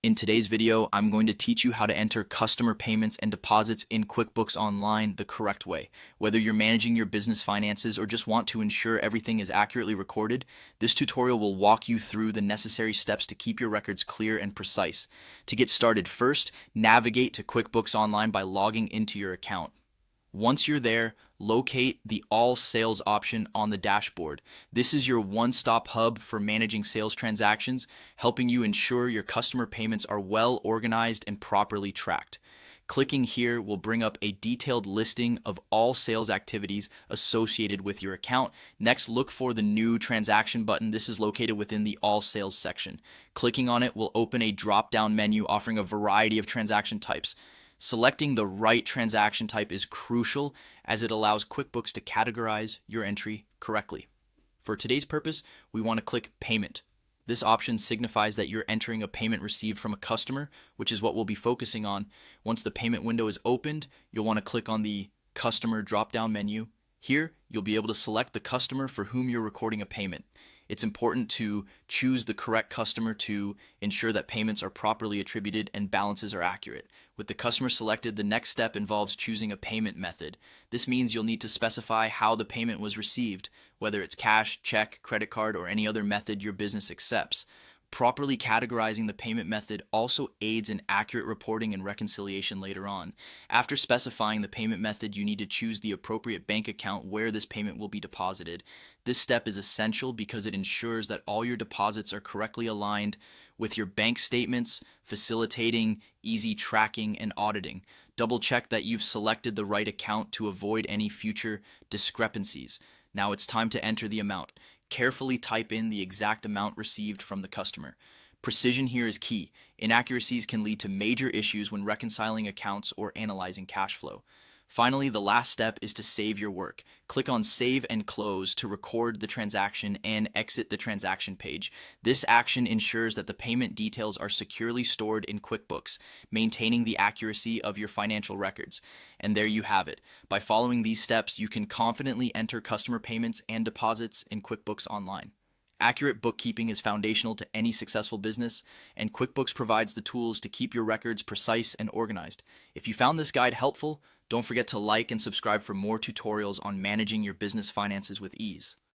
In today's video, I'm going to teach you how to enter customer payments and deposits in QuickBooks Online the correct way. Whether you're managing your business finances or just want to ensure everything is accurately recorded, this tutorial will walk you through the necessary steps to keep your records clear and precise. To get started, first, navigate to QuickBooks Online by logging into your account. Once you're there, locate the All Sales option on the dashboard. This is your one-stop hub for managing sales transactions, helping you ensure your customer payments are well organized and properly tracked. Clicking here will bring up a detailed listing of all sales activities associated with your account. Next, look for the New Transaction button. This is located within the All Sales section. Clicking on it will open a drop-down menu offering a variety of transaction types. Selecting the right transaction type is crucial as it allows QuickBooks to categorize your entry correctly. For today's purpose, we want to click Payment. This option signifies that you're entering a payment received from a customer, which is what we'll be focusing on. Once the payment window is opened, you'll want to click on the Customer drop-down menu. Here, you'll be able to select the customer for whom you're recording a payment. It's important to choose the correct customer to ensure that payments are properly attributed and balances are accurate. With the customer selected, the next step involves choosing a payment method. This means you'll need to specify how the payment was received, whether it's cash, check, credit card, or any other method your business accepts. Properly categorizing the payment method also aids in accurate reporting and reconciliation later on. After specifying the payment method, you need to choose the appropriate bank account where this payment will be deposited. This step is essential because it ensures that all your deposits are correctly aligned with your bank statements, facilitating easy tracking and auditing. Double check that you've selected the right account to avoid any future discrepancies. Now it's time to enter the amount. Carefully type in the exact amount received from the customer. Precision here is key. Inaccuracies can lead to major issues when reconciling accounts or analyzing cash flow. Finally, the last step is to save your work. Click on Save and Close to record the transaction and exit the transaction page. This action ensures that the payment details are securely stored in QuickBooks, maintaining the accuracy of your financial records. And there you have it. By following these steps, you can confidently enter customer payments and deposits in QuickBooks Online. Accurate bookkeeping is foundational to any successful business, and QuickBooks provides the tools to keep your records precise and organized. If you found this guide helpful, don't forget to like and subscribe for more tutorials on managing your business finances with ease.